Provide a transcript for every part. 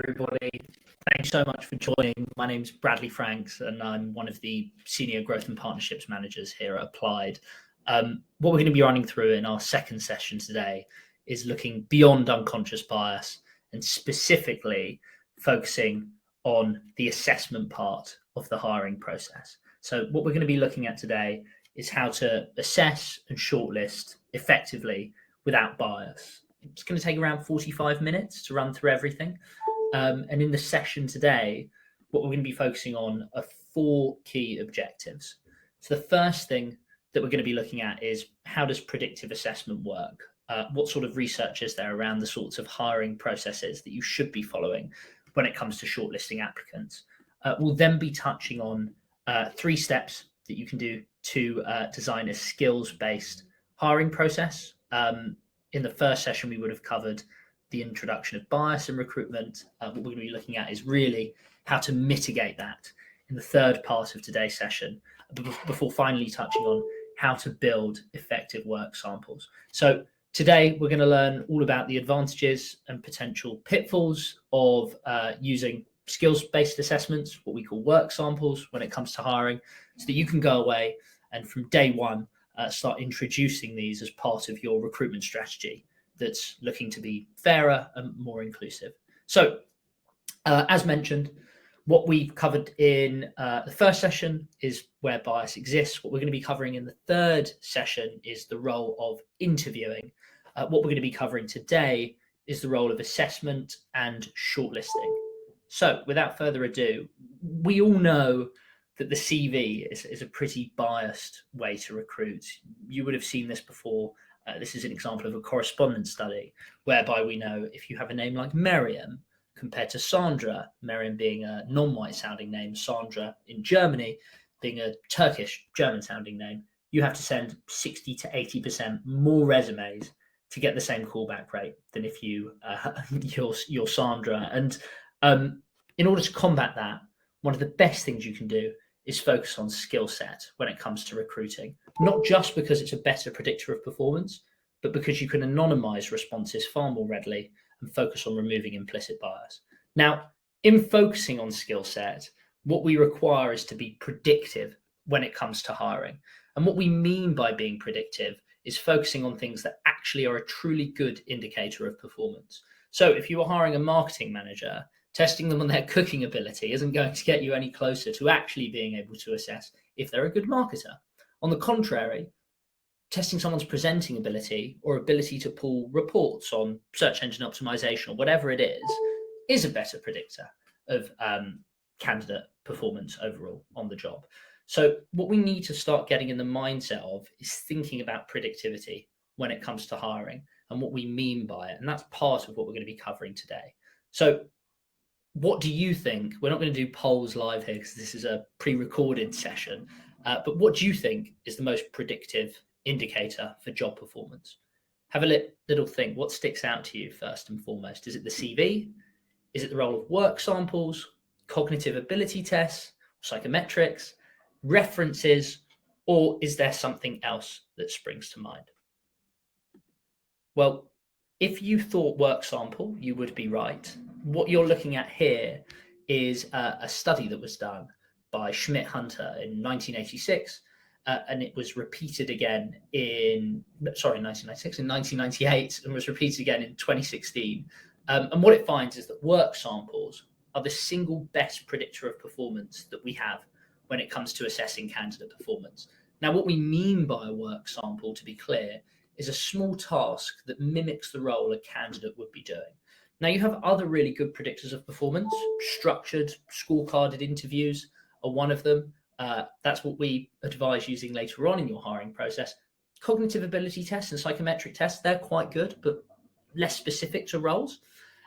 Everybody. Thanks so much for joining. My name's Bradley Franks, and I'm one of the Senior Growth and Partnerships Managers here at Applied. What we're going to be running through in our second session today is looking beyond unconscious bias and specifically focusing on the assessment part of the hiring process. So what we're going to be looking at today is how to assess and shortlist effectively without bias. It's going to take around 45 minutes to run through everything. And in the session today, what we're going to be focusing on are 4 key objectives. So the first thing that we're going to be looking at is, how does predictive assessment work? What sort of research is there around the sorts of hiring processes that you should be following when it comes to shortlisting applicants? We'll then be touching on 3 steps that you can do to design a skills-based hiring process. In the first session, we would have covered the introduction of bias in recruitment. What we're going to be looking at is really how to mitigate that in the third part of today's session, before finally touching on how to build effective work samples. So today we're going to learn all about the advantages and potential pitfalls of using skills-based assessments, what we call work samples, when it comes to hiring, so that you can go away and from day one start introducing these as part of your recruitment strategy that's looking to be fairer and more inclusive. So, as mentioned, what we've covered in the first session is where bias exists. What we're going to be covering in the third session is the role of interviewing. What we're going to be covering today is the role of assessment and shortlisting. So, without further ado, we all know that the CV is a pretty biased way to recruit. You would have seen this before. This is an example of a correspondence study, whereby we know if you have a name like Miriam compared to Sandra, Miriam being a non-white sounding name, Sandra in Germany being a Turkish German sounding name, you have to send 60 to 80% more resumes to get the same callback rate than if you're Sandra. And in order to combat that, one of the best things you can do is focus on skill set when it comes to recruiting, not just because it's a better predictor of performance, but because you can anonymize responses far more readily and focus on removing implicit bias. Now, in focusing on skill set, what we require is to be predictive when it comes to hiring. And what we mean by being predictive is focusing on things that actually are a truly good indicator of performance. So if you are hiring a marketing manager, testing them on their cooking ability isn't going to get you any closer to actually being able to assess if they're a good marketer. On the contrary, testing someone's presenting ability or ability to pull reports on search engine optimization or whatever it is a better predictor of candidate performance overall on the job. So what we need to start getting in the mindset of is thinking about predictivity when it comes to hiring and what we mean by it. And that's part of what we're going to be covering today. So what do you think? We're not going to do polls live here because this is a pre-recorded session, but what do you think is the most predictive indicator for job performance? Have a little think. What sticks out to you first and foremost? Is it the CV? Is it the role of work samples, cognitive ability tests, psychometrics, references, or is there something else that springs to mind? Well, if you thought work sample, you would be right. What you're looking at here is a study that was done by Schmidt-Hunter in 1986, and it was repeated again in 1998, and was repeated again in 2016. And what it finds is that work samples are the single best predictor of performance that we have when it comes to assessing candidate performance. Now, what we mean by a work sample, to be clear, is a small task that mimics the role a candidate would be doing. Now, you have other really good predictors of performance. Structured, scorecarded interviews are one of them. That's what we advise using later on in your hiring process. Cognitive ability tests and psychometric tests, they're quite good, but less specific to roles.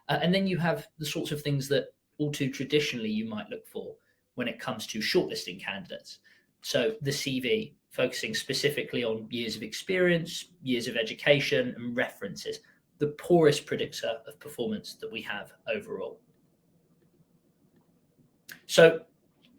And then you have the sorts of things that all too traditionally you might look for when it comes to shortlisting candidates. So the CV, focusing specifically on years of experience, years of education, and references, the poorest predictor of performance that we have overall. So,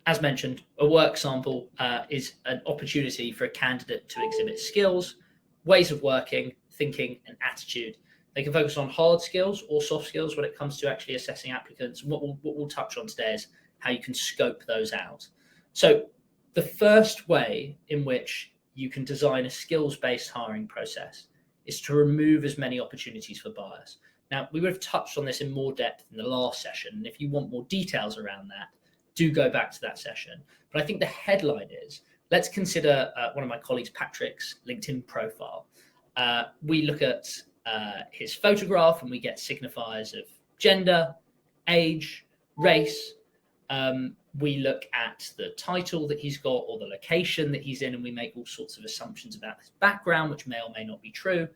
as mentioned, a work sample is an opportunity for a candidate to exhibit skills, ways of working, thinking, and attitude They can focus on hard skills or soft skills when it comes to actually assessing applicants. What we'll touch on today is how you can scope those out. So the first way in which you can design a skills-based hiring process is to remove as many opportunities for bias. Now, we would have touched on this in more depth in the last session, and if you want more details around that, do go back to that session. But I think the headline is, let's consider one of my colleagues, Patrick's LinkedIn profile. We look at his photograph and we get signifiers of gender, age, race. We look at the title that he's got or the location that he's in, and we make all sorts of assumptions about his background, which may or may not be true.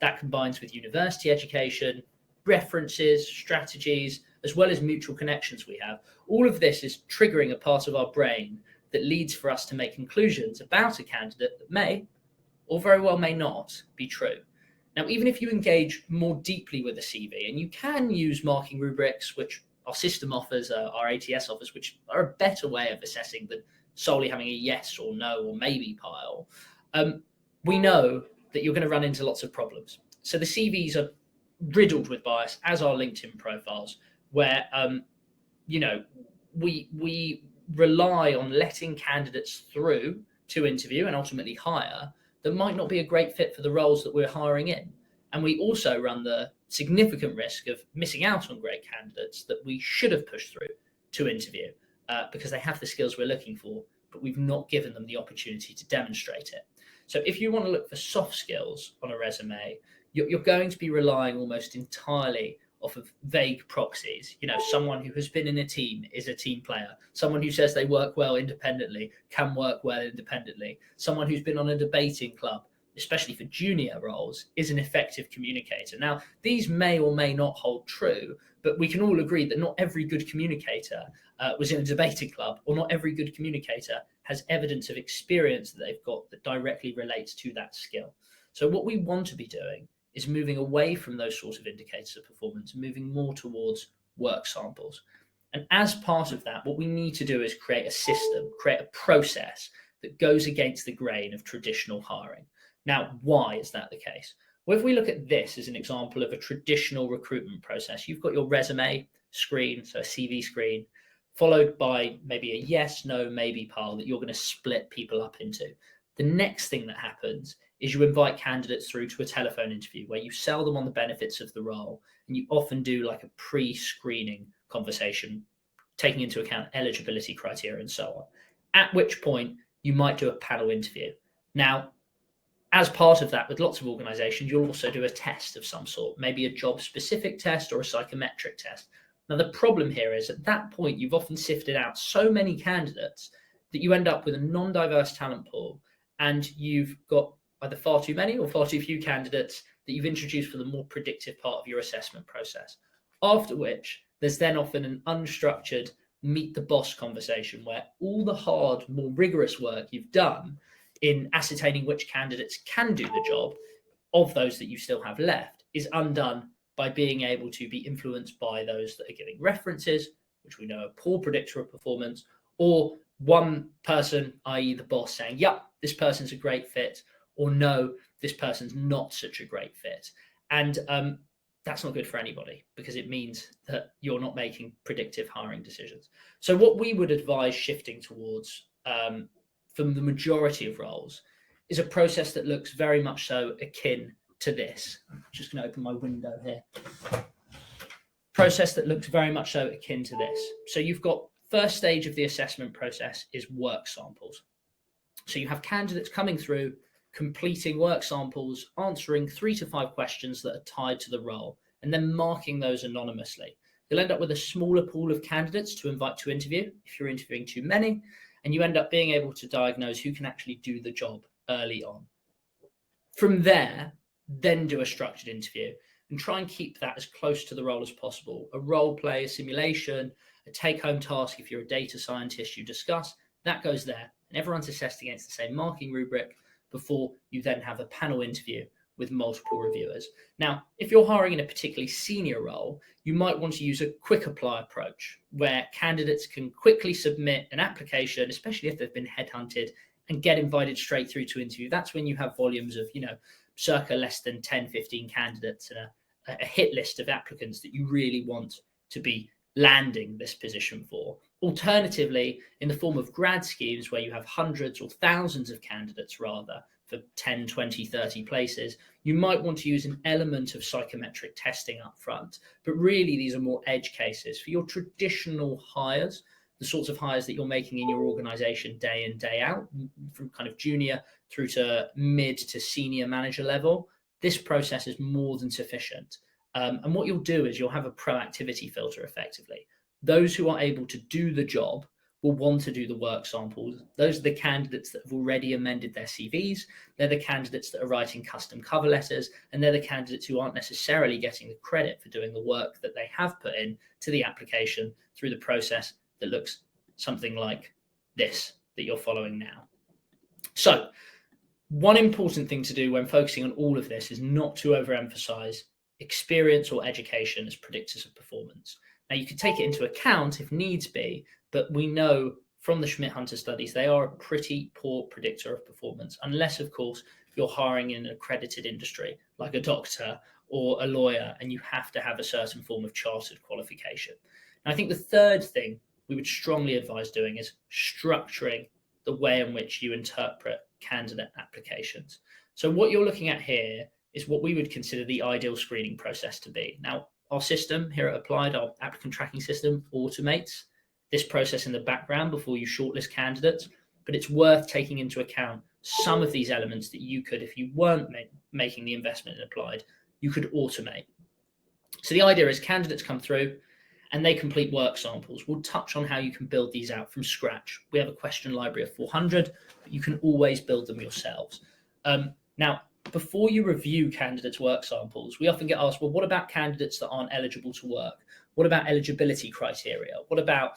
That combines with university education, references, strategies, as well as mutual connections we have. All of this is triggering a part of our brain that leads for us to make conclusions about a candidate that may, or very well may not, be true. Now, even if you engage more deeply with a CV, and you can use marking rubrics, which our system offers, our ATS offers, which are a better way of assessing than solely having a yes or no or maybe pile, we know that you're going to run into lots of problems. So the CVs are riddled with bias, as are LinkedIn profiles, where we rely on letting candidates through to interview and ultimately hire that might not be a great fit for the roles that we're hiring in. And we also run the significant risk of missing out on great candidates that we should have pushed through to interview because they have the skills we're looking for, but we've not given them the opportunity to demonstrate it. So if you want to look for soft skills on a resume, you're going to be relying almost entirely off of vague proxies. Someone who has been in a team is a team player. Someone who says they work well independently can work well independently. Someone who's been on a debating club, especially for junior roles, is an effective communicator. Now, these may or may not hold true, but we can all agree that not every good communicator was in a debating club, or not every good communicator has evidence of experience that they've got that directly relates to that skill. So what we want to be doing is moving away from those sorts of indicators of performance and moving more towards work samples. And as part of that, what we need to do is create a system, create a process that goes against the grain of traditional hiring. Now, why is that the case? Well, if we look at this as an example of a traditional recruitment process, you've got your resume screen, so a CV screen, followed by maybe a yes, no, maybe pile that you're going to split people up into. The next thing that happens is you invite candidates through to a telephone interview where you sell them on the benefits of the role, and you often do like a pre-screening conversation, taking into account eligibility criteria and so on, at which point you might do a panel interview. Now, as part of that, with lots of organizations, you'll also do a test of some sort, maybe a job-specific test or a psychometric test. Now, the problem here is at that point, you've often sifted out so many candidates that you end up with a non-diverse talent pool, and you've got either far too many or far too few candidates that you've introduced for the more predictive part of your assessment process. After which, there's then often an unstructured meet the boss conversation where all the hard, more rigorous work you've done in ascertaining which candidates can do the job of those that you still have left is undone by being able to be influenced by those that are giving references, which we know are poor predictor of performance, or one person, i.e. the boss, saying, yep, this person's a great fit, or no, this person's not such a great fit. And that's not good for anybody, because it means that you're not making predictive hiring decisions. So what we would advise shifting towards from the majority of roles is a process that looks very much so akin to this. I'm just going to open my window here. Process that looks very much so akin to this. So you've got first stage of the assessment process is work samples. So you have candidates coming through, completing work samples, answering 3 to 5 questions that are tied to the role, and then marking those anonymously. You'll end up with a smaller pool of candidates to invite to interview if you're interviewing too many, and you end up being able to diagnose who can actually do the job early on. From there, then do a structured interview and try and keep that as close to the role as possible. A role play, a simulation, a take-home task if you're a data scientist you discuss, that goes there, and everyone's assessed against the same marking rubric before you then have a panel interview with multiple reviewers. Now, if you're hiring in a particularly senior role, you might want to use a quick apply approach where candidates can quickly submit an application, especially if they've been headhunted, and get invited straight through to interview. That's when you have volumes of, circa less than 10, 15 candidates in a hit list of applicants that you really want to be landing this position for. Alternatively, in the form of grad schemes where you have hundreds or thousands of candidates rather for 10, 20, 30 places, you might want to use an element of psychometric testing up front. But really, these are more edge cases. For your traditional hires, the sorts of hires that you're making in your organization day in, day out, from kind of junior through to mid to senior manager level, this process is more than sufficient. And what you'll do is you'll have a proactivity filter effectively. Those who are able to do the job will want to do the work samples. Those are the candidates that have already amended their CVs. They're the candidates that are writing custom cover letters, and they're the candidates who aren't necessarily getting the credit for doing the work that they have put in to the application through the process that looks something like this that you're following now. So, one important thing to do when focusing on all of this is not to overemphasize experience or education as predictors of performance. Now, you could take it into account if needs be, but we know from the Schmidt-Hunter studies, they are a pretty poor predictor of performance, unless, of course, you're hiring in an accredited industry, like a doctor or a lawyer, and you have to have a certain form of chartered qualification. And I think the third thing we would strongly advise doing is structuring the way in which you interpret candidate applications. So what you're looking at here is what we would consider the ideal screening process to be. Now, our system here at Applied, our applicant tracking system, automates this process in the background before you shortlist candidates, but it's worth taking into account some of these elements that you could, if you weren't making the investment in Applied, you could automate. So the idea is candidates come through and they complete work samples. We'll touch on how you can build these out from scratch. We have a question library of 400, but you can always build them yourselves. Now, before you review candidates' work samples, we often get asked, well, what about candidates that aren't eligible to work? What about eligibility criteria? What about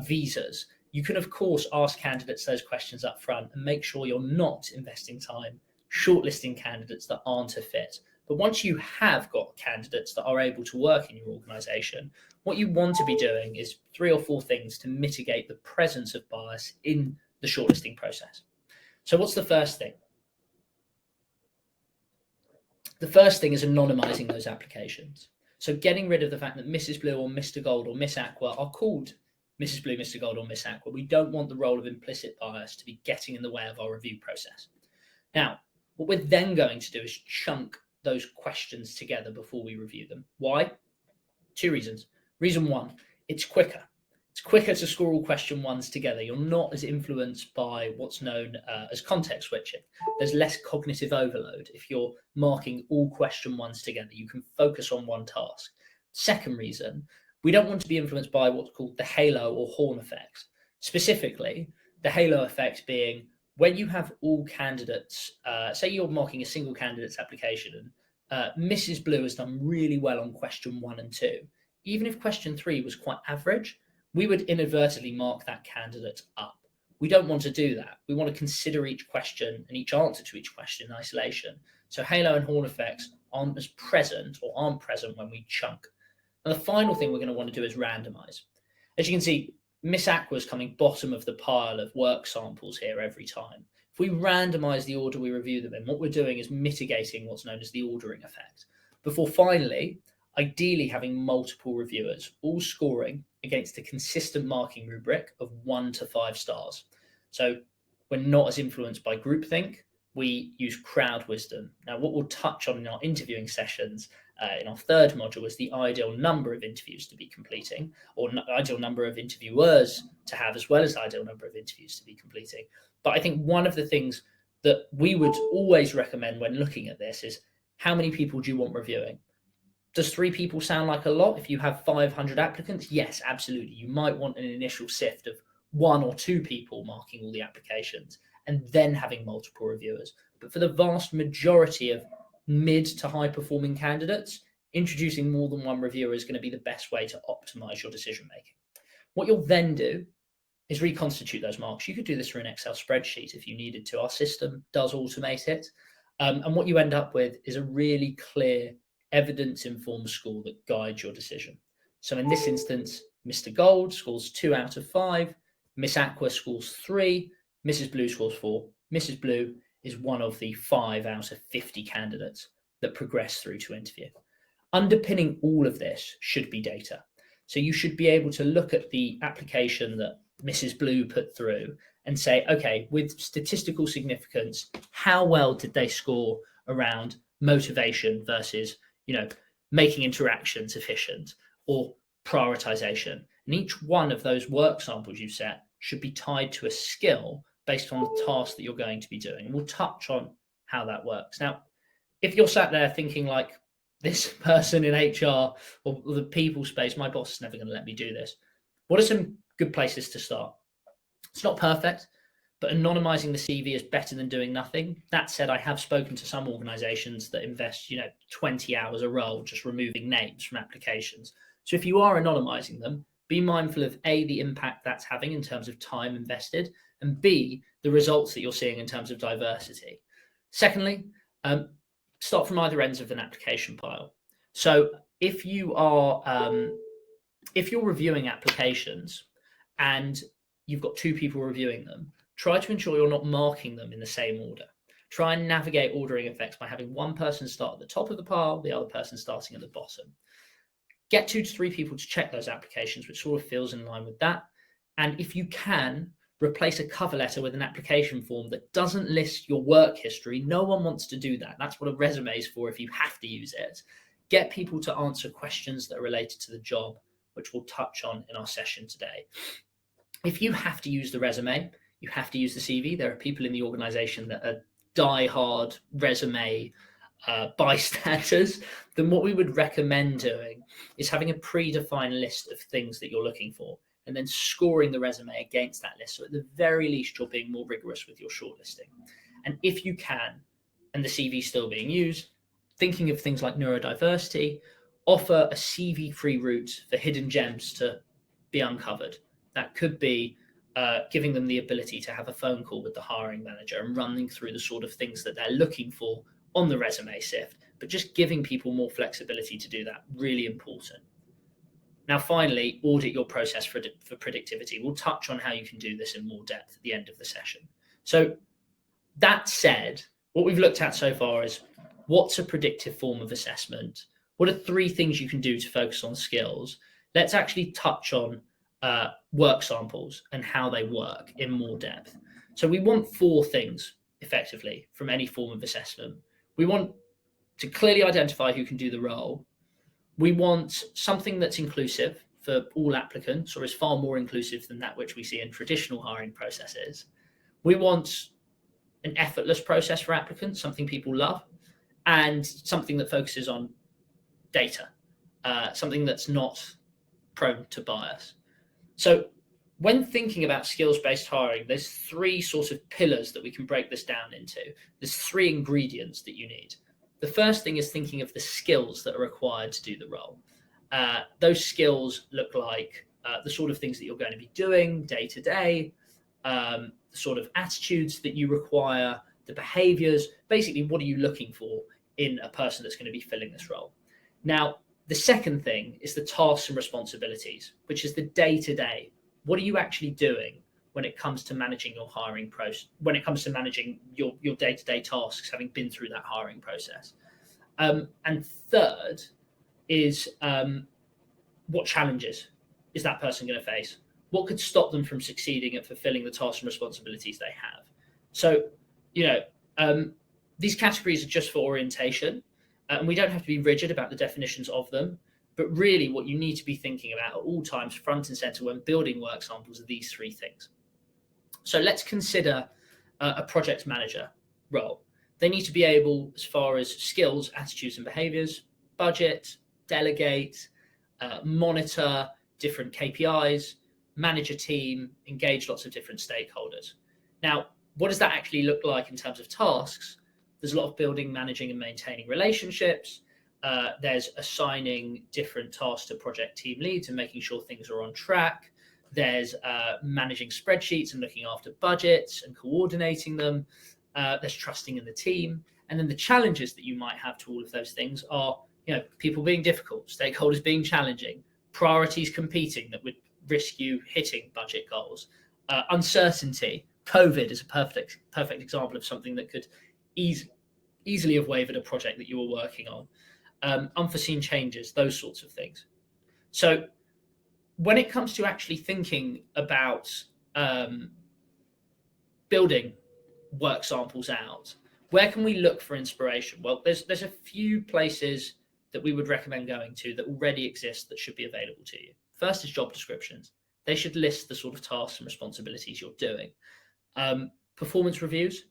visas? You can, of course, ask candidates those questions up front and make sure you're not investing time shortlisting candidates that aren't a fit. But once you have got candidates that are able to work in your organization, what you want to be doing is 3 or 4 things to mitigate the presence of bias in the shortlisting process. So what's the first thing? The first thing is anonymizing those applications. So getting rid of the fact that Mrs. Blue or Mr. Gold or Miss Aqua are called Mrs. Blue, Mr. Gold or Miss Aqua. We don't want the role of implicit bias to be getting in the way of our review process. Now, what we're then going to do is chunk those questions together before we review them. Why? 2 reasons. Reason 1, it's quicker. It's quicker to score all question 1s together. You're not as influenced by what's known as context switching. There's less cognitive overload. If you're marking all question 1s together, you can focus on one task. Second reason, we don't want to be influenced by what's called the halo or horn effect. Specifically, the halo effect being when you have all candidates, say you're marking a single candidate's application and Mrs. Blue has done really well on question 1 and 2. Even if question 3 was quite average, we would inadvertently mark that candidate up. We don't want to do that. We want to consider each question and each answer to each question in isolation. So halo and horn effects aren't present when we chunk. And the final thing we're going to want to do is randomize. As you can see, Miss Aqua is coming bottom of the pile of work samples here every time. If we randomize the order we review them in, what we're doing is mitigating what's known as the ordering effect. Before finally, ideally having multiple reviewers, all scoring against a consistent marking rubric of 1 to 5 stars. So we're not as influenced by groupthink. We use crowd wisdom. Now, what we'll touch on in our interviewing sessions in our 3rd module is the ideal number of interviews to be completing, or ideal number of interviewers to have, as well as the ideal number of interviews to be completing. But I think one of the things that we would always recommend when looking at this is how many people do you want reviewing? Does 3 people sound like a lot? If you have 500 applicants, yes, absolutely. You might want an initial sift of 1 or 2 people marking all the applications and then having multiple reviewers. But for the vast majority of mid to high performing candidates, introducing more than 1 reviewer is going to be the best way to optimize your decision making. What you'll then do is reconstitute those marks. You could do this through an Excel spreadsheet if you needed to. Our system does automate it. And what you end up with is a really clear evidence-informed score that guides your decision. So in this instance, Mr. Gold scores 2 out of 5, Miss Aqua scores 3, Mrs. Blue scores 4. Mrs. Blue is one of the 5 out of 50 candidates that progress through to interview. Underpinning all of this should be data. So you should be able to look at the application that Mrs. Blue put through and say, okay, with statistical significance, how well did they score around motivation versus, making interactions efficient or prioritization? And each one of those work samples you set should be tied to a skill based on the task that you're going to be doing. And we'll touch on how that works. Now, if you're sat there thinking like, this person in HR or the people space, my boss is never going to let me do this, what are some good places to start? It's not perfect, but anonymizing the CV is better than doing nothing. That said, I have spoken to some organizations that invest, 20 hours a role just removing names from applications. So if you are anonymizing them, be mindful of A, the impact that's having in terms of time invested, and B, the results that you're seeing in terms of diversity. Secondly, start from either ends of an application pile. So if you are, if you're reviewing applications and you've got two people reviewing them, try to ensure you're not marking them in the same order. Try and navigate ordering effects by having one person start at the top of the pile, the other person starting at the bottom. Get 2 to 3 people to check those applications, which sort of feels in line with that. And if you can, replace a cover letter with an application form that doesn't list your work history. No one wants to do that. That's what a resume is for if you have to use it. Get people to answer questions that are related to the job, which we'll touch on in our session today. If you have to use the resume, you have to use the CV. There are people in the organization that are die-hard resume bystanders. Then what we would recommend doing is having a predefined list of things that you're looking for, and then scoring the resume against that list. So at the very least, you're being more rigorous with your shortlisting. And if you can, and the CV is still being used, thinking of things like neurodiversity, offer a CV-free route for hidden gems to be uncovered. That could be giving them the ability to have a phone call with the hiring manager and running through the sort of things that they're looking for on the resume sift, but just giving people more flexibility to do that, really important. Now, finally, audit your process for predictivity. We'll touch on how you can do this in more depth at the end of the session. So that said, what we've looked at so far is what's a predictive form of assessment? What are 3 things you can do to focus on skills? Let's actually touch on work samples and how they work in more depth. So we want 4 things effectively from any form of assessment. We want to clearly identify who can do the role. We want something that's inclusive for all applicants, or is far more inclusive than that which we see in traditional hiring processes. We want an effortless process for applicants, something people love, and something that focuses on data, something that's not prone to bias. So when thinking about skills-based hiring, there's 3 sort of pillars that we can break this down into. There's 3 ingredients that you need. The first thing is thinking of the skills that are required to do the role. Those skills look like the sort of things that you're going to be doing day to day, the sort of attitudes that you require, the behaviors. Basically, what are you looking for in a person that's going to be filling this role? Now, the second thing is the tasks and responsibilities, which is the day-to-day. What are you actually doing when it comes to managing your hiring process, when it comes to managing your day-to-day tasks, having been through that hiring process? And third is what challenges is that person going to face? What could stop them from succeeding at fulfilling the tasks and responsibilities they have? So, these categories are just for orientation, and we don't have to be rigid about the definitions of them. But really, what you need to be thinking about at all times, front and center, when building work samples, are these 3 things. So let's consider a project manager role. They need to be able, as far as skills, attitudes, and behaviors, budget, delegate, monitor different KPIs, manage a team, engage lots of different stakeholders. Now, what does that actually look like in terms of tasks? There's a lot of building, managing, and maintaining relationships. There's assigning different tasks to project team leads and making sure things are on track. There's managing spreadsheets and looking after budgets and coordinating them. There's trusting in the team. And then the challenges that you might have to all of those things are, people being difficult, stakeholders being challenging, priorities competing that would risk you hitting budget goals, uncertainty. COVID is a perfect example of something that could easily have wavered a project that you were working on. unforeseen changes, those sorts of things. So when it comes to actually thinking about building work samples out, where can we look for inspiration? Well, there's a few places that we would recommend going to that already exist that should be available to you. First is job descriptions. They should list the sort of tasks and responsibilities you're doing. Performance reviews,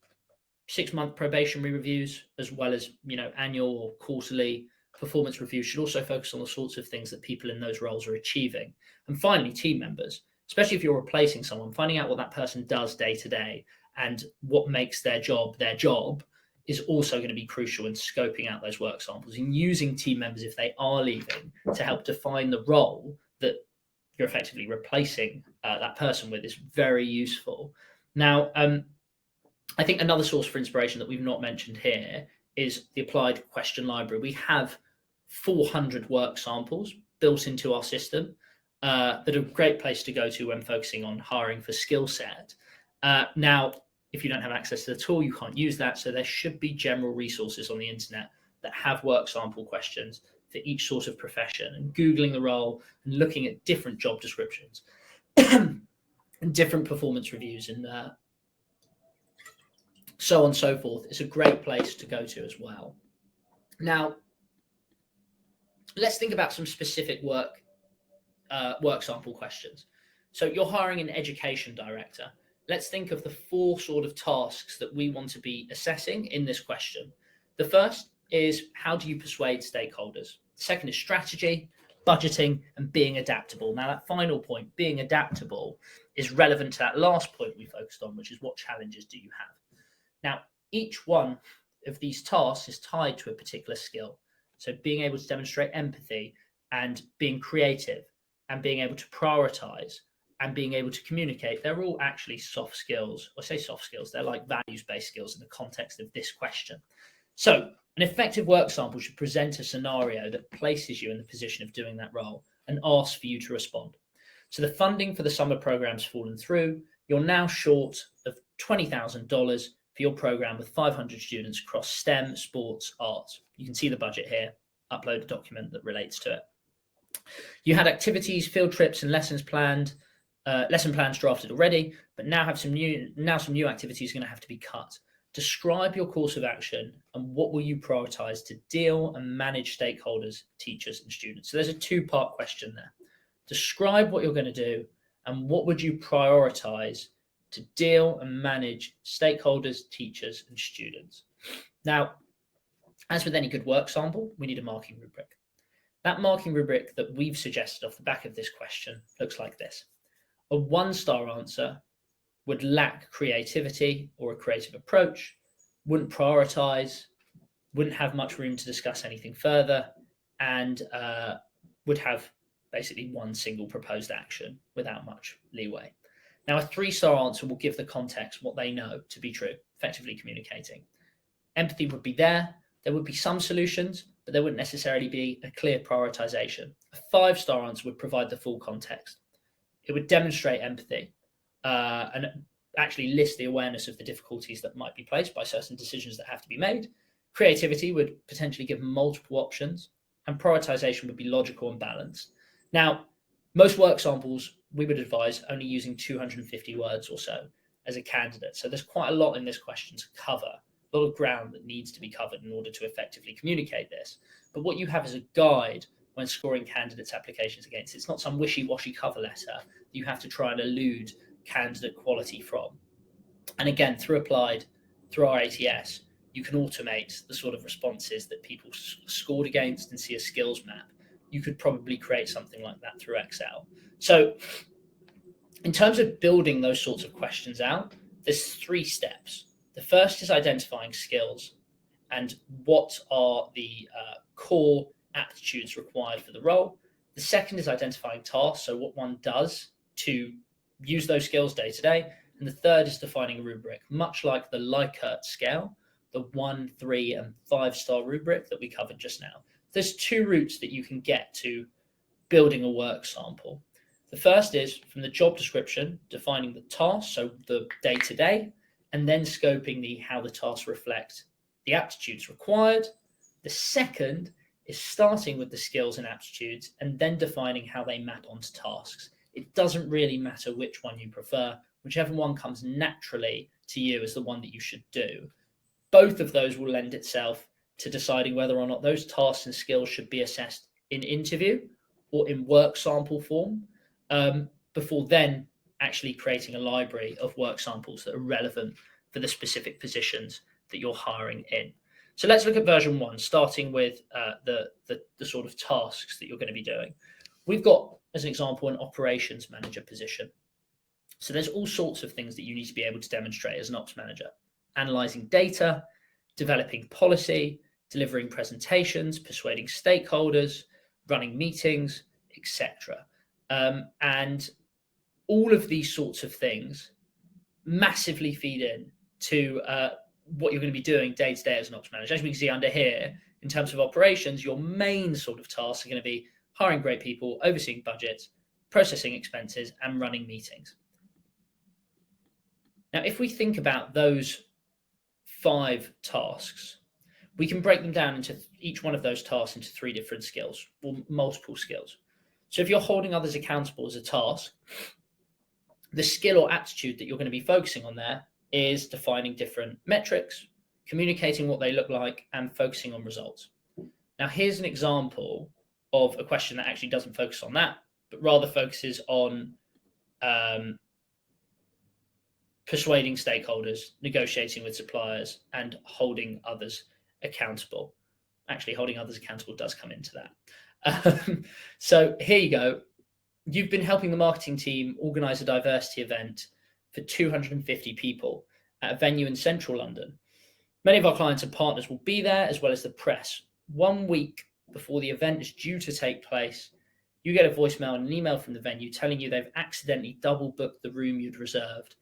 6-month probationary reviews, as well as annual or quarterly performance reviews should also focus on the sorts of things that people in those roles are achieving. And finally, team members, especially if you're replacing someone, finding out what that person does day to day and what makes their job is also going to be crucial in scoping out those work samples and using team members if they are leaving to help define the role that you're effectively replacing that person with is very useful. Now, I think another source for inspiration that we've not mentioned here is the applied question library. We have 400 work samples built into our system that are a great place to go to when focusing on hiring for skill set. Now, if you don't have access to the tool, you can't use that. So there should be general resources on the internet that have work sample questions for each sort of profession, and Googling the role and looking at different job descriptions and different performance reviews and so on and so forth is a great place to go to as well. Now, let's think about some specific work sample questions. So you're hiring an education director. Let's think of the 4 sort of tasks that we want to be assessing in this question. The first is, how do you persuade stakeholders? The second is strategy, budgeting, and being adaptable. Now, that final point, being adaptable, is relevant to that last point we focused on, which is what challenges do you have? Now, each one of these tasks is tied to a particular skill. So being able to demonstrate empathy and being creative and being able to prioritize and being able to communicate, they're all actually soft skills. I say soft skills, they're like values-based skills in the context of this question. So an effective work sample should present a scenario that places you in the position of doing that role and asks for you to respond. So the funding for the summer program's fallen through. You're now short of $20,000 for your program with 500 students across STEM, sports, arts. You can see the budget here, upload a document that relates to it. You had activities, field trips, and lesson plans drafted already, but now some new activities are going to have to be cut. Describe your course of action and what will you prioritize to deal and manage stakeholders, teachers, and students. So there's a 2-part question there. Describe what you're going to do and what would you prioritize to deal and manage stakeholders, teachers, and students. Now, as with any good work sample, we need a marking rubric. That marking rubric that we've suggested off the back of this question looks like this. A 1-star answer would lack creativity or a creative approach, wouldn't prioritize, wouldn't have much room to discuss anything further, and would have basically one single proposed action without much leeway. Now, a 3-star answer will give the context, what they know to be true, effectively communicating. Empathy would be there. There would be some solutions, but there wouldn't necessarily be a clear prioritization. A 5-star answer would provide the full context. It would demonstrate empathy and actually list the awareness of the difficulties that might be placed by certain decisions that have to be made. Creativity would potentially give multiple options, and prioritization would be logical and balanced. Now, most work samples, we would advise only using 250 words or so as a candidate. So there's quite a lot in this question to cover, a lot of ground that needs to be covered in order to effectively communicate this. But what you have is a guide when scoring candidates' applications against. It's not some wishy-washy cover letter that you have to try and elude candidate quality from. And again, through our ATS, you can automate the sort of responses that people scored against and see a skills map. You could probably create something like that through Excel. So in terms of building those sorts of questions out, there's 3 steps. The first is identifying skills and what are the core aptitudes required for the role. The second is identifying tasks, so what one does to use those skills day to day. And the third is defining a rubric, much like the Likert scale, the 1, 3, and 5-star rubric that we covered just now. There's 2 routes that you can get to building a work sample. The first is from the job description, defining the task, so the day-to-day, and then scoping how the tasks reflect the aptitudes required. The second is starting with the skills and aptitudes and then defining how they map onto tasks. It doesn't really matter which one you prefer, whichever one comes naturally to you is the one that you should do. Both of those will lend itself to deciding whether or not those tasks and skills should be assessed in interview or in work sample form, before then actually creating a library of work samples that are relevant for the specific positions that you're hiring in. So let's look at version 1, starting with the sort of tasks that you're going to be doing. We've got, as an example, an operations manager position. So there's all sorts of things that you need to be able to demonstrate as an ops manager. Analyzing data, developing policy, delivering presentations, persuading stakeholders, running meetings, etc. And all of these sorts of things massively feed in to what you're going to be doing day to day as an ops manager. As we can see under here, in terms of operations, your main sort of tasks are going to be hiring great people, overseeing budgets, processing expenses, and running meetings. Now, if we think about those 5 tasks, we can break them down into each one of those tasks into 3 different skills or multiple skills. So if you're holding others accountable as a task, the skill or aptitude that you're going to be focusing on there is defining different metrics, communicating what they look like, and focusing on results. Now, here's an example of a question that actually doesn't focus on that, but rather focuses on persuading stakeholders, negotiating with suppliers, and holding others accountable. Actually, holding others accountable does come into that. So here you go. You've been helping the marketing team organise a diversity event for 250 people at a venue in central London. Many of our clients and partners will be there, as well as the press. 1 week before the event is due to take place, you get a voicemail and an email from the venue telling you they've accidentally double booked the room you'd reserved.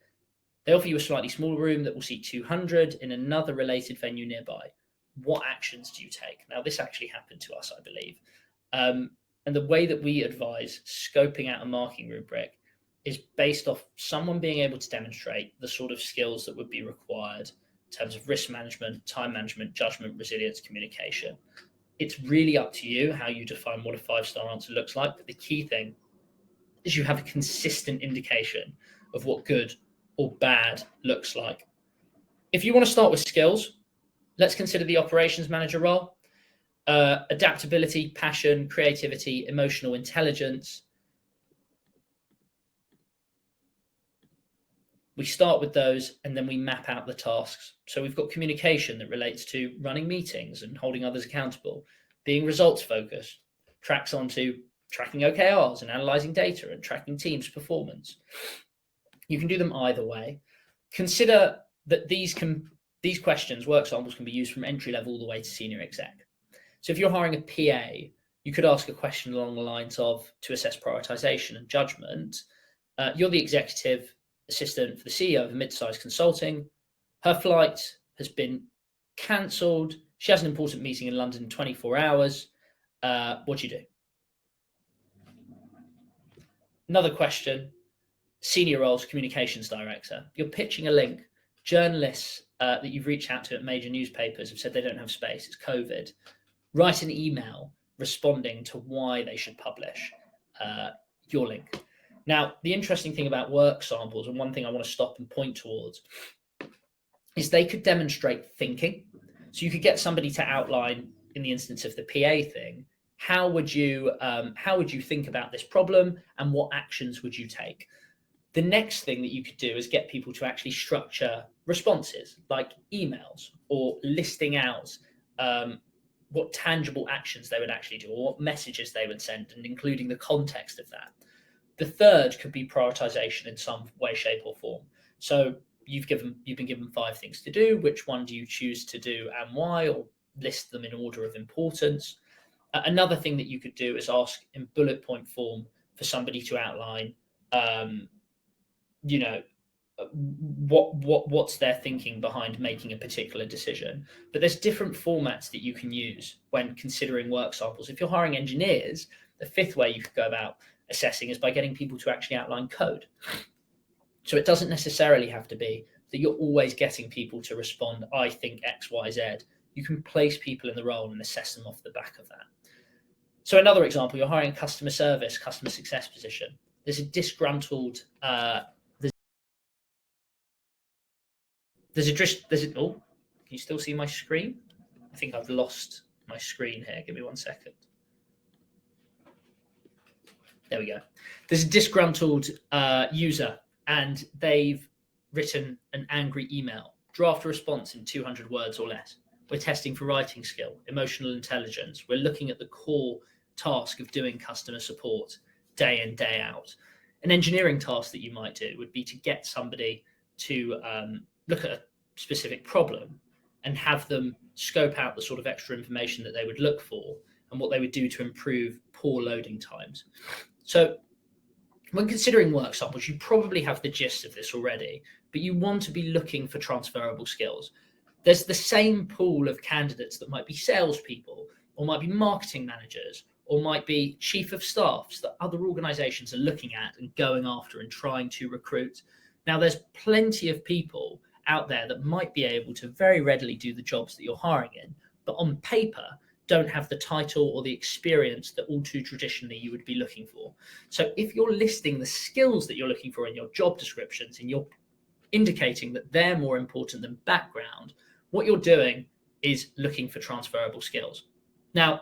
They offer you a slightly smaller room that will seat 200 in another related venue nearby. What actions do you take? Now, this actually happened to us, I believe. And the way that we advise scoping out a marking rubric is based off someone being able to demonstrate the sort of skills that would be required in terms of risk management, time management, judgment, resilience, communication. It's really up to you how you define what a 5-star answer looks like. But the key thing is you have a consistent indication of what good or bad looks like. If you want to start with skills, let's consider the operations manager role. Adaptability, passion, creativity, emotional intelligence. We start with those and then we map out the tasks. So we've got communication that relates to running meetings and holding others accountable, being results focused, tracks onto tracking OKRs and analyzing data and tracking teams' performance. You can do them either way. Consider that these questions, work samples, can be used from entry level all the way to senior exec. So if you're hiring a PA, you could ask a question along the lines of, to assess prioritization and judgment, you're the executive assistant for the CEO of a mid-sized consulting. Her flight has been cancelled. She has an important meeting in London in 24 hours. What do you do? Another question, senior roles, communications director. You're pitching a link. Journalists that you've reached out to at major newspapers have said they don't have space. It's COVID. Write an email responding to why they should publish your link. Now, the interesting thing about work samples, and one thing I want to stop and point towards, is they could demonstrate thinking. So you could get somebody to outline, in the instance of the PA thing, how would you think about this problem and what actions would you take? The next thing that you could do is get people to actually structure responses, like emails or listing out what tangible actions they would actually do or what messages they would send, and including the context of that. The third could be prioritization in some way, shape, or form. So you've been given 5 things to do. Which one do you choose to do and why, or list them in order of importance? Another thing that you could do is ask in bullet point form for somebody to outline, what's their thinking behind making a particular decision. But there's different formats that you can use when considering work samples. If you're hiring engineers, the 5th way you could go about assessing is by getting people to actually outline code. So it doesn't necessarily have to be that you're always getting people to respond, I think X, Y, Z. you can place people in the role and assess them off the back of that. So another example, you're hiring a customer service, customer success position. There's a disgruntled, oh, can you still see my screen? I think I've lost my screen here. Give me 1 second. There we go. There's a disgruntled user, and they've written an angry email. Draft a response in 200 words or less. We're testing for writing skill, emotional intelligence. We're looking at the core task of doing customer support day in, day out. An engineering task that you might do would be to get somebody to look at a specific problem and have them scope out the sort of extra information that they would look for and what they would do to improve poor loading times. So when considering work samples, you probably have the gist of this already, but you want to be looking for transferable skills. There's the same pool of candidates that might be salespeople or might be marketing managers or might be chief of staffs that other organizations are looking at and going after and trying to recruit. Now, there's plenty of people out there that might be able to very readily do the jobs that you're hiring in, but on paper don't have the title or the experience that all too traditionally you would be looking for. So if you're listing the skills that you're looking for in your job descriptions and you're indicating that they're more important than background, what you're doing is looking for transferable skills. Now,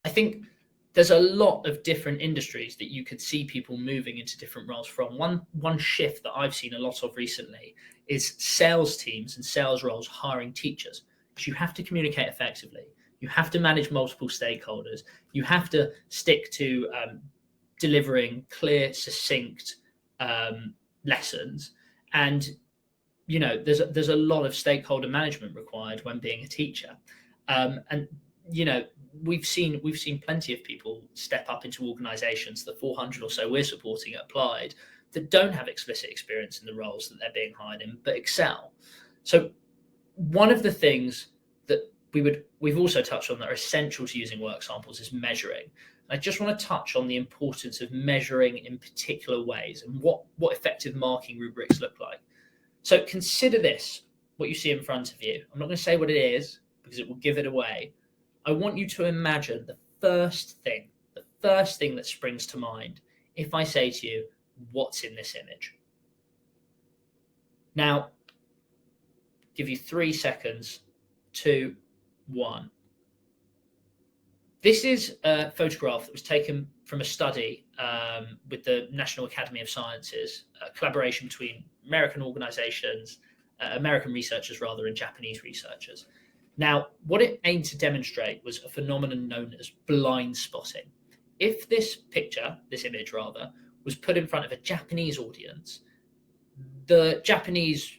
I think there's a lot of different industries that you could see people moving into different roles from. One shift that I've seen a lot of recently is sales teams and sales roles hiring teachers, because you have to communicate effectively. You have to manage multiple stakeholders. You have to stick to delivering clear, succinct lessons. And, you know, there's a lot of stakeholder management required when being a teacher. And, you know, we've seen plenty of people step up into organizations, the 400 or so we're supporting at Applied, that don't have explicit experience in the roles that they're being hired in, but excel. So one of the things that we've also touched on that are essential to using work samples is measuring. I just want to touch on the importance of measuring in particular ways and what effective marking rubrics look like. So consider this, what you see in front of you. I'm not going to say what it is because it will give it away. I want you to imagine the first thing that springs to mind if I say to you, what's in this image? Now, give you 3 seconds, 2, 1. This is a photograph that was taken from a study with the National Academy of Sciences, a collaboration between American organizations, American researchers rather, and Japanese researchers. Now, what it aimed to demonstrate was a phenomenon known as blind spotting. If this image rather, was put in front of a Japanese audience, the Japanese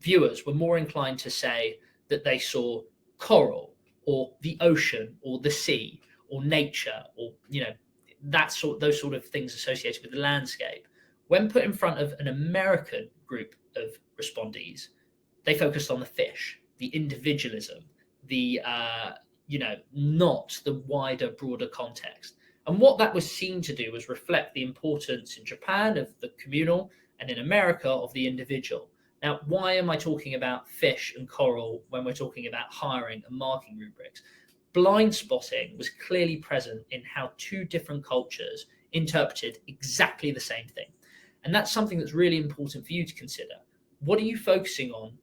viewers were more inclined to say that they saw coral or the ocean or the sea or nature or, you know, those sort of things associated with the landscape. When put in front of an American group of respondees, they focused on the fish, the individualism, the not the wider, broader context. And what that was seen to do was reflect the importance in Japan of the communal and in America of the individual. Now, why am I talking about fish and coral when we're talking about hiring and marking rubrics? Blind spotting was clearly present in how two different cultures interpreted exactly the same thing. And that's something that's really important for you to consider. What are you focusing on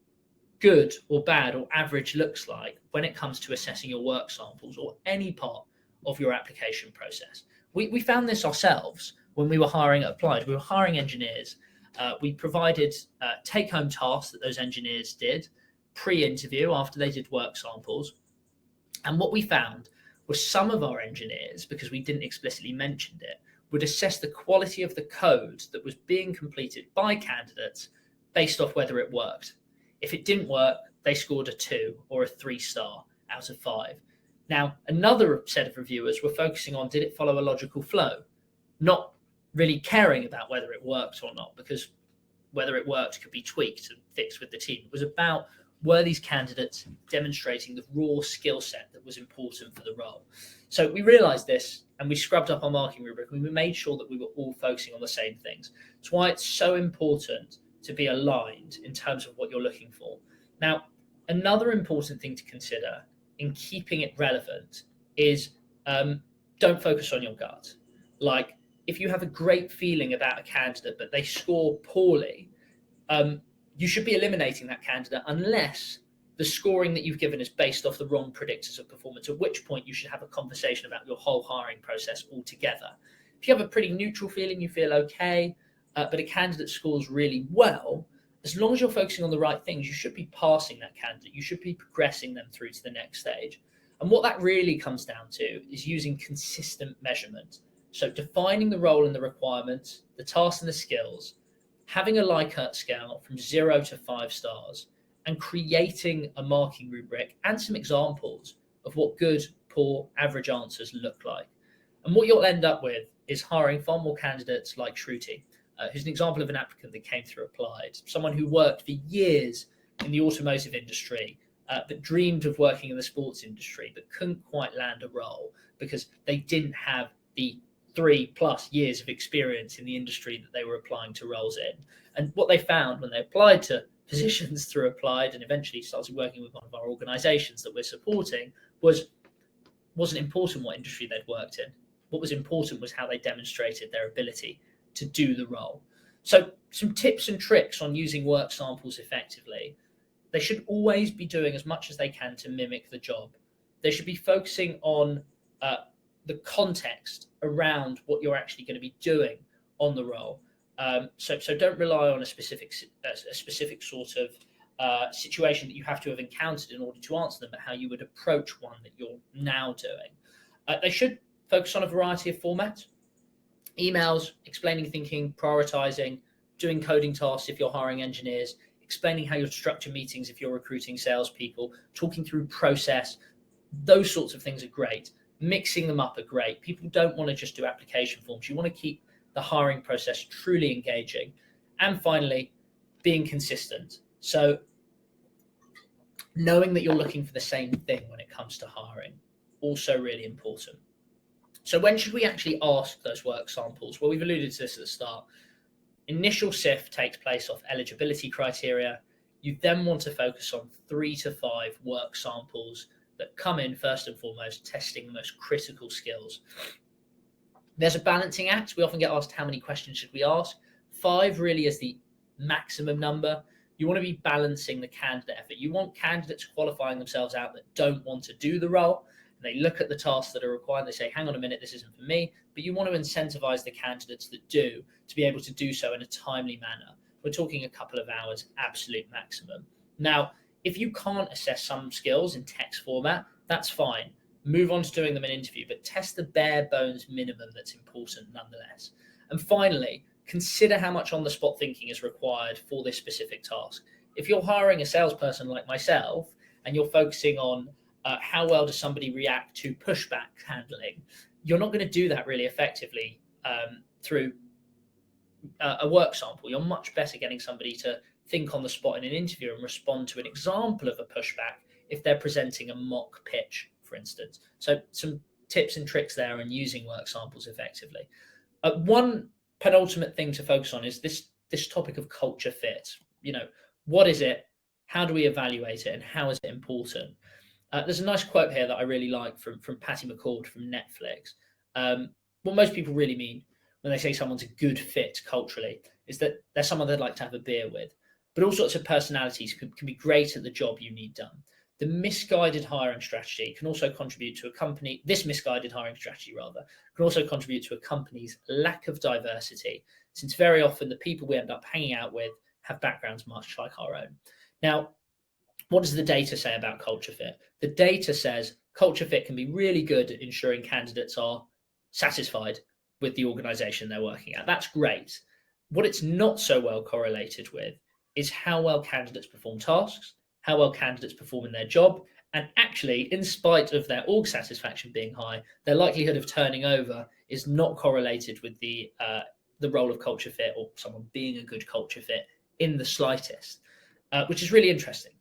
good or bad or average looks like when it comes to assessing your work samples or any part of your application process? We found this ourselves when we were hiring at Applied. We were hiring engineers. We provided take-home tasks that those engineers did pre-interview after they did work samples. And what we found was some of our engineers, because we didn't explicitly mention it, would assess the quality of the code that was being completed by candidates based off whether it worked. If it didn't work, they scored a 2 or a 3-star out of 5. Now, another set of reviewers were focusing on, did it follow a logical flow? Not really caring about whether it worked or not, because whether it worked could be tweaked and fixed with the team. It was about, were these candidates demonstrating the raw skill set that was important for the role? So we realized this and we scrubbed up our marking rubric and we made sure that we were all focusing on the same things. It's why it's so important to be aligned in terms of what you're looking for. Now, Another important thing to consider in keeping it relevant is don't focus on your gut. Like, if you have a great feeling about a candidate but they score poorly, you should be eliminating that candidate unless the scoring that you've given is based off the wrong predictors of performance, at which point you should have a conversation about your whole hiring process altogether. If you have a pretty neutral feeling, you feel okay, but a candidate scores really well, as long as you're focusing on the right things, you should be passing that candidate. You should be progressing them through to the next stage. And what that really comes down to is using consistent measurement. So defining the role and the requirements, the tasks and the skills, having a Likert scale from 0 to 5 stars, and creating a marking rubric and some examples of what good, poor, average answers look like. And what you'll end up with is hiring far more candidates like Shruti, who's an example of an applicant that came through Applied, someone who worked for years in the automotive industry, but dreamed of working in the sports industry, but couldn't quite land a role because they didn't have the 3+ years of experience in the industry that they were applying to roles in. And what they found when they applied to positions through Applied and eventually started working with one of our organizations that we're supporting wasn't important what industry they'd worked in. What was important was how they demonstrated their ability to do the role. So some tips and tricks on using work samples effectively. They should always be doing as much as they can to mimic the job. They should be focusing on the context around what you're actually going to be doing on the role. So don't rely on a specific sort of situation that you have to have encountered in order to answer them, but how you would approach one that you're now doing. They should focus on a variety of formats: emails, explaining thinking, prioritizing, doing coding tasks if you're hiring engineers, explaining how you structure meetings if you're recruiting salespeople, talking through process. Those sorts of things are great. Mixing them up are great. People don't want to just do application forms. You want to keep the hiring process truly engaging. And finally, being consistent. So knowing that you're looking for the same thing when it comes to hiring, also really important. So when should we actually ask those work samples? Well, we've alluded to this at the start. Initial SIF takes place off eligibility criteria. You then want to focus on 3 to 5 work samples that come in first and foremost, testing the most critical skills. There's a balancing act. We often get asked how many questions should we ask. 5 really is the maximum number. You want to be balancing the candidate effort. You want candidates qualifying themselves out that don't want to do the role. They look at the tasks that are required. They say, hang on a minute, this isn't for me. But you want to incentivize the candidates that do to be able to do so in a timely manner. We're talking a couple of hours, absolute maximum. Now, if you can't assess some skills in text format, that's fine. Move on to doing them in interview, but test the bare bones minimum that's important nonetheless. And finally, consider how much on-the-spot thinking is required for this specific task. If you're hiring a salesperson like myself and you're focusing on how well does somebody react to pushback handling, you're not going to do that really effectively through a work sample. You're much better getting somebody to think on the spot in an interview and respond to an example of a pushback if they're presenting a mock pitch, for instance. So some tips and tricks there on using work samples effectively. One penultimate thing to focus on is this topic of culture fit. What is it? How do we evaluate it? And how is it important? There's a nice quote here that I really like from Patty McCord from Netflix. What most people really mean when they say someone's a good fit culturally is that they're someone they'd like to have a beer with. But all sorts of personalities can be great at the job you need done. The misguided hiring strategy can also contribute to this misguided hiring strategy can also contribute to a company's lack of diversity, since very often the people we end up hanging out with have backgrounds much like our own. Now, what does the data say about culture fit? The data says culture fit can be really good at ensuring candidates are satisfied with the organization they're working at. That's great. What it's not so well correlated with is how well candidates perform tasks, how well candidates perform in their job, and actually, in spite of their org satisfaction being high, their likelihood of turning over is not correlated with the role of culture fit or someone being a good culture fit in the slightest, which is really interesting.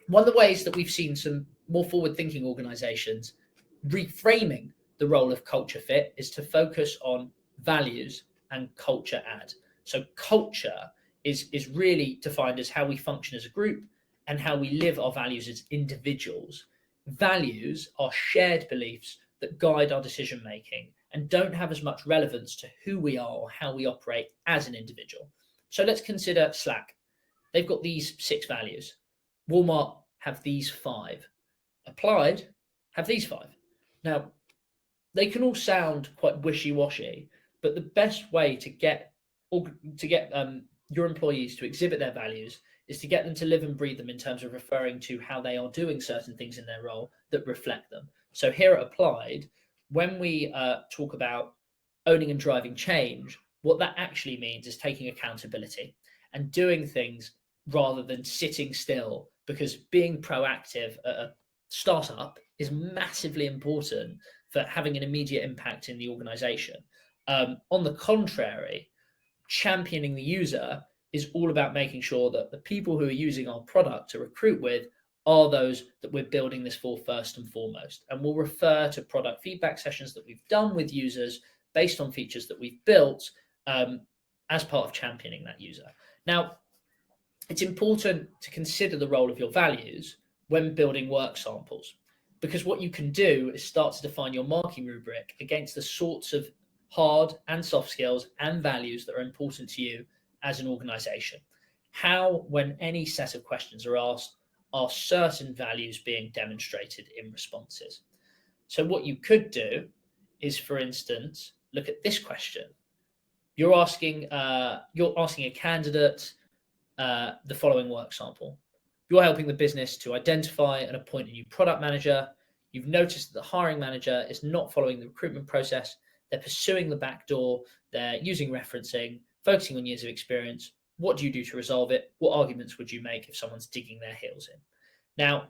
One of the ways that we've seen some more forward-thinking organizations reframing the role of culture fit is to focus on values and culture add. So culture is really defined as how we function as a group, and how we live our values as individuals. Values are shared beliefs that guide our decision making and don't have as much relevance to who we are or how we operate as an individual. So let's consider Slack. They've got these 6 values. Walmart have these 5. Applied have these 5. Now, they can all sound quite wishy-washy, but the best way to get your employees to exhibit their values is to get them to live and breathe them in terms of referring to how they are doing certain things in their role that reflect them. So here at Applied, when we talk about owning and driving change, what that actually means is taking accountability and doing things rather than sitting still, because being proactive at a startup is massively important for having an immediate impact in the organization. On the contrary, championing the user is all about making sure that the people who are using our product to recruit with are those that we're building this for first and foremost. And we'll refer to product feedback sessions that we've done with users based on features that we've built as part of championing that user. Now, it's important to consider the role of your values when building work samples, because what you can do is start to define your marking rubric against the sorts of hard and soft skills and values that are important to you as an organization. How, when any set of questions are asked, are certain values being demonstrated in responses? So what you could do is, for instance, look at this question. You're asking a candidate the following work sample. You're helping the business to identify and appoint a new product manager. You've noticed that the hiring manager is not following the recruitment process. They're pursuing the back door. They're using referencing, focusing on years of experience. What do you do to resolve it? What arguments would you make if someone's digging their heels in? Now,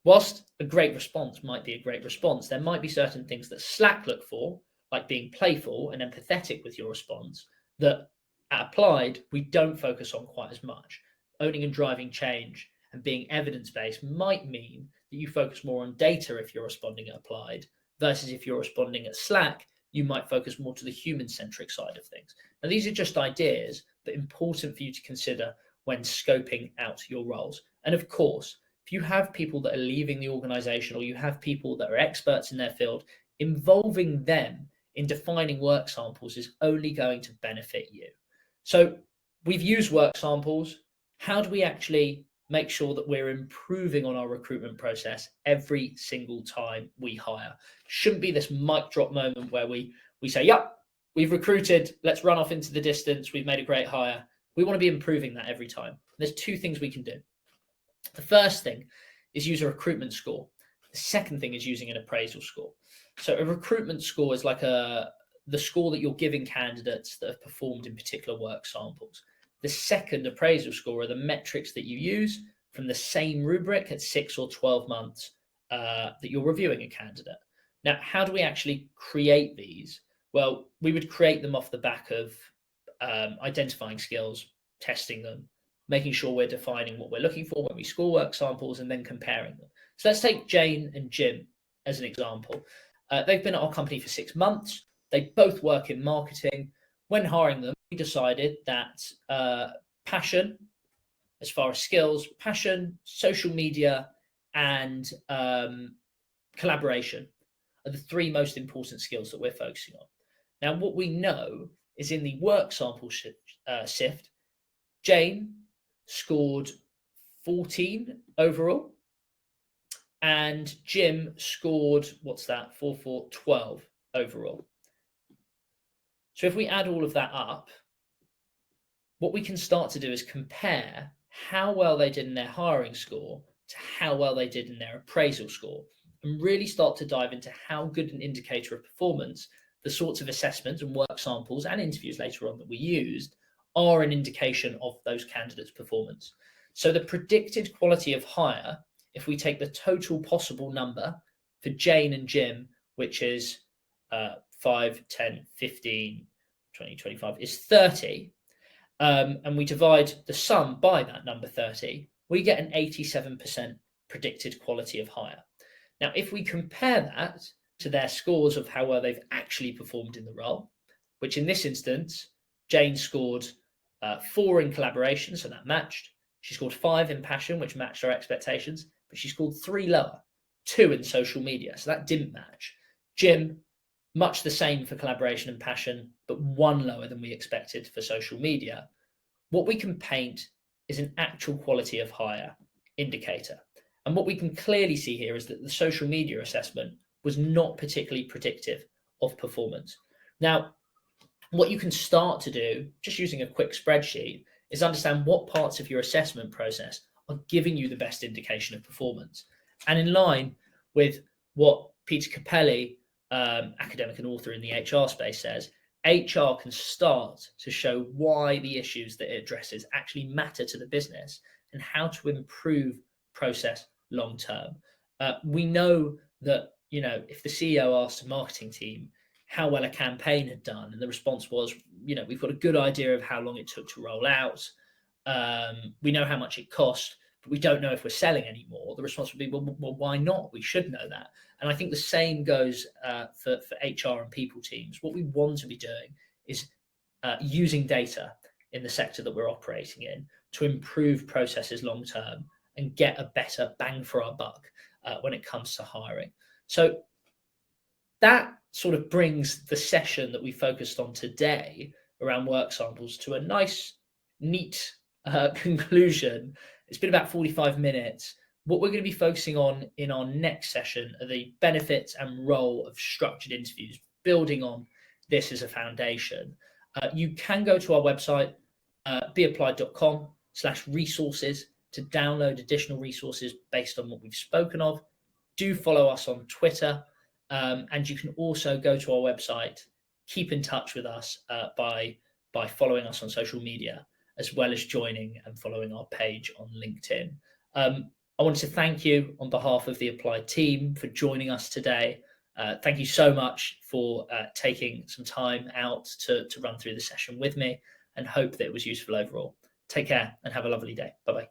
whilst a great response might be a great response, there might be certain things that Slack look for, like being playful and empathetic with your response, that at Applied, we don't focus on quite as much. Owning and driving change and being evidence-based might mean that you focus more on data if you're responding at Applied, versus if you're responding at Slack, you might focus more to the human-centric side of things. Now, these are just ideas, but important for you to consider when scoping out your roles. And of course, if you have people that are leaving the organization, or you have people that are experts in their field, involving them in defining work samples is only going to benefit you. So we've used work samples. How do we actually make sure that we're improving on our recruitment process every single time we hire? Shouldn't be this mic drop moment where we say, yep, we've recruited, let's run off into the distance, we've made a great hire. We want to be improving that every time. There's 2 things we can do. The first thing is use a recruitment score. The second thing is using an appraisal score. So a recruitment score is like the score that you're giving candidates that have performed in particular work samples. The second appraisal score are the metrics that you use from the same rubric at 6 or 12 months that you're reviewing a candidate. Now, how do we actually create these? Well, we would create them off the back of identifying skills, testing them, making sure we're defining what we're looking for when we score work samples, and then comparing them. So let's take Jane and Jim as an example. They've been at our company for 6 months. They both work in marketing. When hiring them, we decided that passion, as far as skills, passion, social media, and collaboration are the 3 most important skills that we're focusing on. Now, what we know is in the work sample sift, Jane scored 14 overall, and Jim scored, 12 overall. So if we add all of that up, what we can start to do is compare how well they did in their hiring score to how well they did in their appraisal score, and really start to dive into how good an indicator of performance the sorts of assessments and work samples and interviews later on that we used are an indication of those candidates' performance. So the predicted quality of hire, if we take the total possible number for Jane and Jim, which is 5, 10, 15, 20, 25, is 30, and we divide the sum by that number 30, we get an 87% predicted quality of hire. Now, if we compare that to their scores of how well they've actually performed in the role, which in this instance, Jane scored 4 in collaboration, so that matched. She scored 5 in passion, which matched our expectations, but she scored 3 lower, 2 in social media, so that didn't match. Jim, much the same for collaboration and passion, but 1 lower than we expected for social media. What we can paint is an actual quality of hire indicator. And what we can clearly see here is that the social media assessment was not particularly predictive of performance. Now, what you can start to do, just using a quick spreadsheet, is understand what parts of your assessment process are giving you the best indication of performance. And in line with what Peter Capelli, academic and author in the HR space, says, HR can start to show why the issues that it addresses actually matter to the business and how to improve process long term. We know that, if the CEO asked a marketing team how well a campaign had done, and the response was, we've got a good idea of how long it took to roll out. We know how much it cost, but we don't know if we're selling anymore. The response would be, well, why not? We should know that. And I think the same goes for HR and people teams. What we want to be doing is using data in the sector that we're operating in to improve processes long term and get a better bang for our buck when it comes to hiring. So that sort of brings the session that we focused on today around work samples to a nice, neat conclusion. It's been about 45 minutes. What we're going to be focusing on in our next session are the benefits and role of structured interviews, building on this as a foundation. You can go to our website, beapplied.com/resources, to download additional resources based on what we've spoken of. Do follow us on Twitter. And you can also go to our website, keep in touch with us by following us on social media, as well as joining and following our page on LinkedIn. I wanted to thank you on behalf of the Applied team for joining us today. Thank you so much for taking some time out to run through the session with me, and hope that it was useful overall. Take care and have a lovely day. Bye-bye.